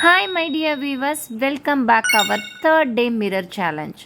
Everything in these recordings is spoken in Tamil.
Hi my dear viewers, welcome back our third day mirror challenge.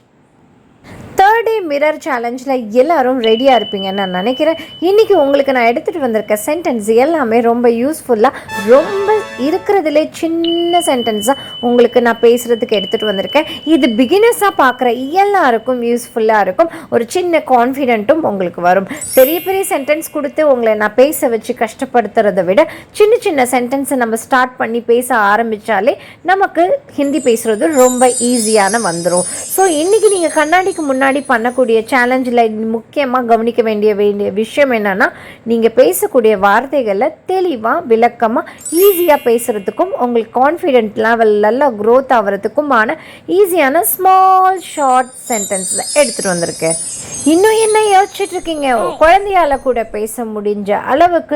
Third day mirror சேலஞ்சில் எல்லோரும் ரெடியாக இருப்பீங்கன்னு நான் நினைக்கிறேன். இன்றைக்கி உங்களுக்கு நான் எடுத்துகிட்டு வந்திருக்க சென்டென்ஸ் எல்லாமே ரொம்ப யூஸ்ஃபுல்லாக, ரொம்ப இருக்கிறதுலே சின்ன சென்டென்ஸாக உங்களுக்கு நான் பேசுகிறதுக்கு எடுத்துகிட்டு வந்திருக்கேன். இது பிகினர்ஸாக பார்க்குற எல்லாருக்கும் யூஸ்ஃபுல்லாக இருக்கும். ஒரு சின்ன கான்ஃபிடென்ட்டும் உங்களுக்கு வரும். பெரிய பெரிய சென்டென்ஸ் கொடுத்து உங்களை நான் பேச வச்சு கஷ்டப்படுத்துறதை விட சின்ன சின்ன சென்டென்ஸை நம்ம ஸ்டார்ட் பண்ணி பேச ஆரம்பித்தாலே நமக்கு ஹிந்தி பேசுகிறது ரொம்ப ஈஸியான வந்துடும். ஸோ இன்றைக்கி நீங்கள் கண்ணாடிக்கு முன்னாடி பண்ணக்கூடிய சேலஞ்சில் முக்கியமாக கவனிக்க வேண்டிய விஷயம் என்னென்னா, நீங்கள் பேசக்கூடிய வார்த்தைகளை தெளிவாக விளக்கமாக ஈஸியாக பேசுகிறதுக்கும் உங்களுக்கு கான்ஃபிடென்ட் லெவல் நல்லா க்ரோத் ஆகிறதுக்குமான ஈஸியான ஸ்மால் ஷார்ட் சென்டென்ஸில் எடுத்துகிட்டு வந்திருக்கேன். இன்னும் என்ன யோசிச்சுட்டு இருக்கீங்க? குழந்தையால் கூட பேச முடிஞ்ச அளவுக்கு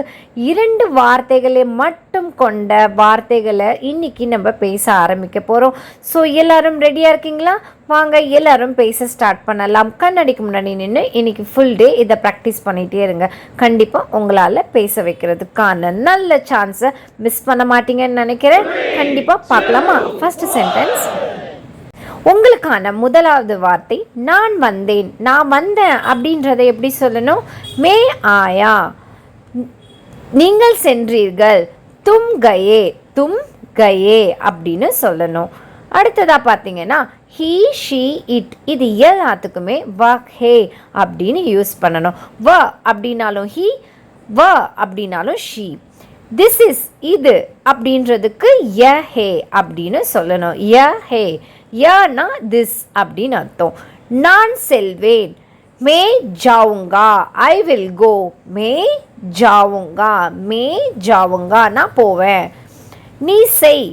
2 வார்த்தைகளை மட்டும் கொண்ட வார்த்தைகளை இன்றைக்கி நம்ம பேச ஆரம்பிக்க போகிறோம். ஸோ எல்லோரும் ரெடியாக இருக்கீங்களா? வாங்க எல்லோரும் பேச ஸ்டார்ட் பண்ணலாம். கண்ணாடிக்கு முன்னாடி நின்று இன்றைக்கி ஃபுல் டே இதை ப்ராக்டிஸ் பண்ணிகிட்டே இருங்க. கண்டிப்பாக உங்களால் பேச வைக்கிறதுக்கான நல்ல சான்ஸை மிஸ் பண்ண மாட்டீங்கன்னு நினைக்கிறேன். கண்டிப்பாக பார்க்கலாமா? ஃபஸ்ட்டு சென்டென்ஸ், உங்களுக்கான முதலாவது வார்த்தை நான் வந்தேன். நான் வந்தேன் அப்படின்றத எப்படி சொல்லணும்? மே ஆயா. நீங்கள் சென்றீர்கள், தும் கயே. தும் கயே அப்படின்னு சொல்லணும். அடுத்ததாக பார்த்தீங்கன்னா ஹீ ஷீ இட், இது எல்லாத்துக்குமே வ ஹே அப்படின்னு யூஸ் பண்ணணும். வ அப்படின்னாலும் ஹீ, வ அப்படின்னாலும் ஷீ. திஸ் இஸ், இது அப்படின்றதுக்கு ய ஹே அப்படின்னு சொல்லணும். ய ஹே, யனா திஸ் அப்படின்னு அர்த்தம். நான் செல்வேன், மே ஜாவுங்கா. ஐ வில் கோ, மே ஜாவுங்கா. மே ஜாவுங்கா, நான் போவேன். நீ செய்,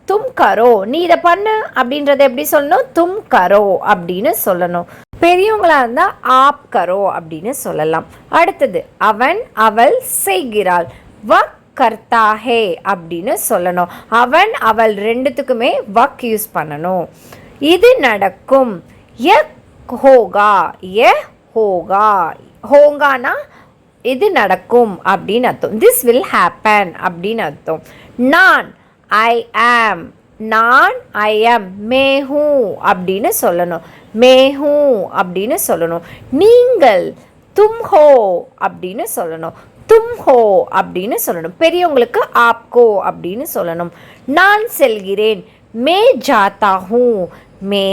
தும் கரோ. நீ இதை பண்ணு அப்படின்றத எப்படி சொல்லணும்? தும் கரோ அப்படின்னு சொல்லணும். பெரியவங்களா இருந்தால் ஆப் கரோ அப்படின்னு சொல்லலாம். அடுத்தது அவன் அவள் செய்கிறாள், வக் கர்த்தா ஹே அப்படின்னு சொல்லணும். அவன் அவள் ரெண்டுத்துக்குமே வக் யூஸ் பண்ணணும். இது நடக்கும், ய ஹோகா. ய ஹோகா, ஹோங்கானா இது நடக்கும் அப்படின்னு அர்த்தம். திஸ் வில் ஹேப்பன் அப்படின்னு அர்த்தம். நான் ஐ ஆம், நான் ஐ ஆம். மேஹூ அப்படின்னு சொல்லணும். மேஹூ அப்படின்னு சொல்லணும். நீங்கள் தும் ஹோ அப்படின்னு சொல்லணும். தும் ஹோ அப்படின்னு சொல்லணும். பெரியவங்களுக்கு ஆப்கோ அப்படின்னு சொல்லணும். நான் செல்கிறேன், மே ஜாத்தா ஹூ. மே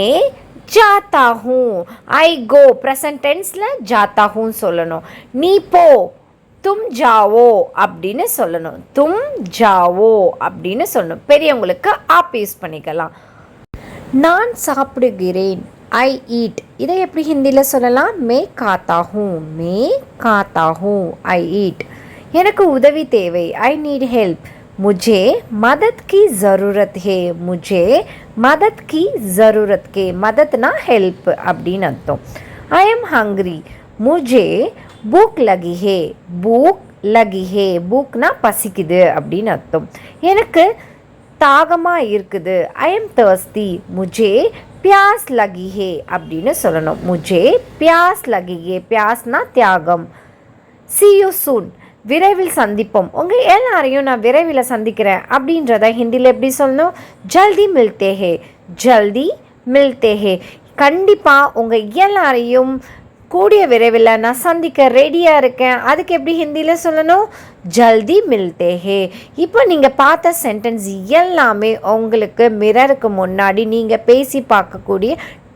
ஜாத்தா ஹூ. ஐ கோ, ப்ரெசன்ட் டென்ஸில் ஜாத்தா ஹூன்னு சொல்லணும். நீ போ, தும் ஜாவோ அப்படின்னு சொல்லணும். தும் ஜாவோ அப்படின்னு சொல்லணும். பெரியவங்களுக்கு ஆப் யூஸ் பண்ணிக்கலாம். நான் சாப்பிடுகிறேன், ஐ ஈட். இதை எப்படி ஹிந்தியில் சொல்லலாம்? மே காத்தா who. May Katha who, I eat. எனக்கு உதவி தேவை, ஐ நீட் ஹெல்ப். मुझे मदद की ज़रूरत है. मुझे मदद की ज़रूरत के, मददना हेल्प அப்படின்னு அர்த்தம். ஐ எம் ஹங்க்ரி, मुझे भूख लगी है. भूख लगी है, भूக்னா பசிக்குது அப்படின்னு அர்த்தம். எனக்கு தாகமாக இருக்குது, ஐ எம் thirsty. मुझे प्यास लगी है அப்படின்னு சொல்லணும். मुझे प्यास लगी है, प्यासனா தியாகம். see you soon, விரைவில் சந்திப்போம். உங்கள் எல்லாரையும் நான் விரைவில் சந்திக்கிறேன் அப்படின்றத ஹிந்தியில் எப்படி சொல்லணும்? ஜல்தி மில்தே ஹே. ஜல்தி மில்தே ஹே. கண்டிப்பாக உங்கள் எல்லாரையும் கூடிய விரைவில் நான் சந்திக்க ரெடியாக இருக்கேன். அதுக்கு எப்படி ஹிந்தியில் சொல்லணும்? ஜல்தி மில்தே ஹே. இப்போ நீங்கள் பார்த்த சென்டென்ஸ் எல்லாமே உங்களுக்கு மிரருக்கு முன்னாடி நீங்கள் பேசி பார்க்கக்கூடிய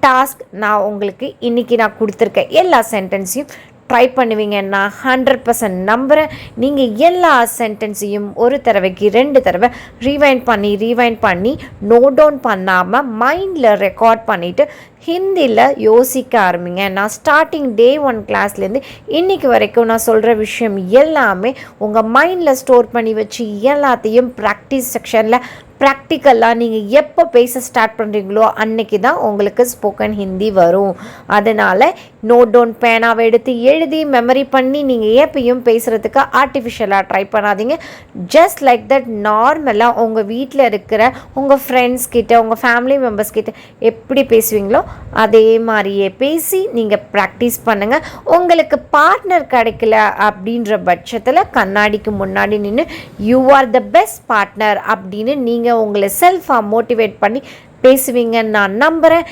டாஸ்க். நான் உங்களுக்கு இன்றைக்கி நான் கொடுத்துருக்கேன் எல்லா சென்டென்ஸையும் ட்ரை பண்ணுவீங்க. நான் 100% நம்புகிறேன். நீங்கள் எல்லா சென்டென்ஸையும் ஒரு தடவைக்கு 2 தடவை ரீவைண்ட் பண்ணி நோட் டவுன் பண்ணாமல் மைண்டில் ரெக்கார்ட் பண்ணிவிட்டு ஹிந்தியில் யோசிக்க ஆரம்பிங்க. நான் ஸ்டார்டிங் டே 1 கிளாஸ்லேருந்து இன்றைக்கி வரைக்கும் நான் சொல்கிற விஷயம் எல்லாமே உங்கள் மைண்டில் ஸ்டோர் பண்ணி வச்சு எல்லாத்தையும் ப்ராக்டிஸ் செக்ஷனில் ப்ராக்டிக்கலாக நீங்கள் எப்போ பேச ஸ்டார்ட் பண்ணுறீங்களோ அன்றைக்கி தான் உங்களுக்கு ஸ்போக்கன் ஹிந்தி வரும். அதனால் நோட் டவுன் பேனாவை எடுத்து எழுதி மெமரி பண்ணி நீங்கள் எப்பயும் பேசுகிறதுக்கு ஆர்டிஃபிஷியலாக ட்ரை பண்ணாதீங்க. ஜஸ்ட் லைக் தட் நார்மலாக உங்கள் வீட்டில் இருக்கிற உங்கள் ஃப்ரெண்ட்ஸ் கிட்ட, உங்கள் ஃபேமிலி மெம்பர்ஸ் கிட்ட எப்படி பேசுவீங்களோ அதே மாதிரியே பேசி நீங்கள் ப்ராக்டிஸ் பண்ணுங்கள். உங்களுக்கு பார்ட்னர் கிடைக்கல அப்படின்ற பட்சத்தில் கண்ணாடிக்கு முன்னாடி நின்று you are the best partner அப்படின்னு நீங்கள் உங்களை செல்ஃபாக மோட்டிவேட் பண்ணி பேசுவீங்கன்னு நான் நம்புகிறேன்.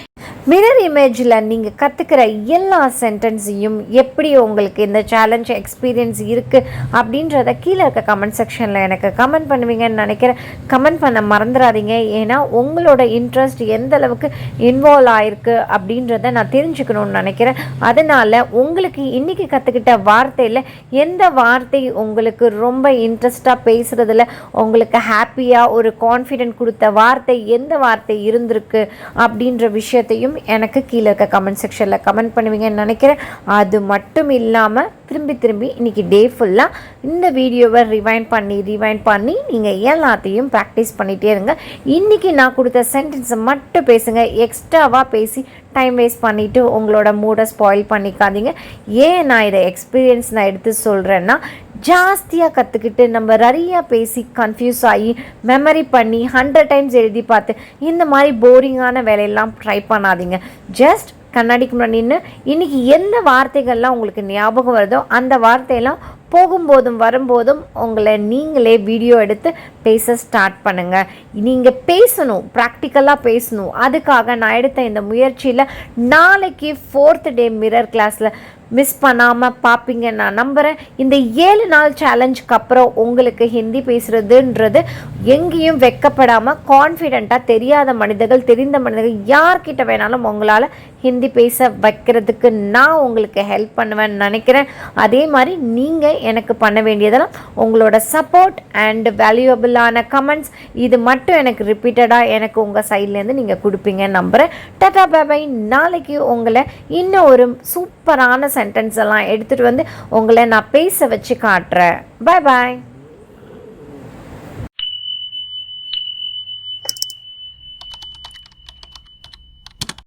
மிரர் இமேஜில் நீங்கள் கற்றுக்கிற எல்லா சென்டென்ஸையும் எப்படி உங்களுக்கு இந்த சேலஞ்ச் எக்ஸ்பீரியன்ஸ் இருக்குது அப்படின்றத கீழே இருக்க கமெண்ட் செக்ஷனில் எனக்கு கமெண்ட் பண்ணுவீங்கன்னு நினைக்கிறேன். கமெண்ட் பண்ண மறந்துடாதீங்க. ஏன்னா உங்களோட இன்ட்ரெஸ்ட் எந்த அளவுக்கு இன்வால்வ் ஆகிருக்கு அப்படின்றத நான் தெரிஞ்சுக்கணும்னு நினைக்கிறேன். அதனால் உங்களுக்கு இன்றைக்கி கற்றுக்கிட்ட வார்த்தையில் எந்த வார்த்தை உங்களுக்கு ரொம்ப இன்ட்ரெஸ்டாக பேசுகிறதுல உங்களுக்கு ஹாப்பியாக ஒரு கான்ஃபிடென்ட் கொடுத்த வார்த்தை, எந்த வார்த்தை இருந்திருக்கு அப்படின்ற விஷயத்தையும் எனக்கு கீழே இருக்க கமெண்ட் செக்ஷனில் கமெண்ட் பண்ணுவீங்கன்னு நினைக்கிறேன். அது மட்டும் இல்லாமல் திரும்பி இன்றைக்கி டே ஃபுல்லாக இந்த வீடியோவை ரிவைண்ட் பண்ணி நீங்கள் எல்லாத்தையும் ப்ராக்டிஸ் பண்ணிகிட்டே இருங்க. இன்றைக்கி நான் கொடுத்த சென்டென்ஸை மட்டும் பேசுங்க. எக்ஸ்ட்ராவாக பேசி டைம் வேஸ்ட் பண்ணிவிட்டு உங்களோட மூடை ஸ்பாயில் பண்ணிக்காதீங்க. ஏன் நான் இதை எக்ஸ்பீரியன்ஸ் நான் எடுத்து சொல்கிறேன்னா, ஜாஸ்தியாக கற்றுக்கிட்டு நம்ம நிறையா பேசி கன்ஃபியூஸ் ஆகி மெமரி பண்ணி 100 டைம்ஸ் எழுதி பார்த்து இந்த மாதிரி போரிங்கான வேலையெல்லாம் ட்ரை பண்ணாதீங்க. ஜஸ்ட் கண்ணாடிக்கு முன்னாடி நின்று இன்றைக்கி எந்த வார்த்தைகள்லாம் உங்களுக்கு ஞாபகம் வருதோ அந்த வார்த்தையெல்லாம் போகும்போதும் வரும்போதும் உங்களை நீங்களே வீடியோ எடுத்து பேச ஸ்டார்ட் பண்ணுங்கள். நீங்கள் பேசணும், ப்ராக்டிக்கலாக பேசணும். அதுக்காக நான் எடுத்த இந்த முயற்சியில் நாளைக்கு 4th டே மிரர் கிளாஸில் மிஸ் பண்ணாமல் பார்ப்பீங்க நான் நம்புகிறேன். இந்த 7 நாள் சேலஞ்சுக்கு அப்புறம் உங்களுக்கு ஹிந்தி பேசுகிறதுன்றது எங்கேயும் வெக்கப்படாமல் கான்ஃபிடெண்ட்டாக தெரியாத மனிதர்கள், தெரிந்த மனிதர்கள் யார்கிட்ட வேணாலும் உங்களால் ஹிந்தி பேச வைக்கிறதுக்கு நான் உங்களுக்கு ஹெல்ப் பண்ணுவேன்னு நினைக்கிறேன். அதே மாதிரி நீங்கள் எனக்கு பண்ண வேண்டியதெல்லாம் உங்களோட சப்போர்ட் அண்ட் வேல்யூபிளான கமெண்ட்ஸ், இது மட்டும் எனக்கு ரிப்பீட்டடாக எனக்கு உங்கள் சைட்லேருந்து நீங்கள் கொடுப்பீங்கன்னு நம்புகிறேன். Tata bye bye. நாளைக்கு உங்களை இன்னும் ஒரு சூப்பரான சென்டென்ஸ் எல்லாம் எடுத்துகிட்டு வந்து உங்களை நான் பேச வச்சு காட்டுறேன். Bye bye.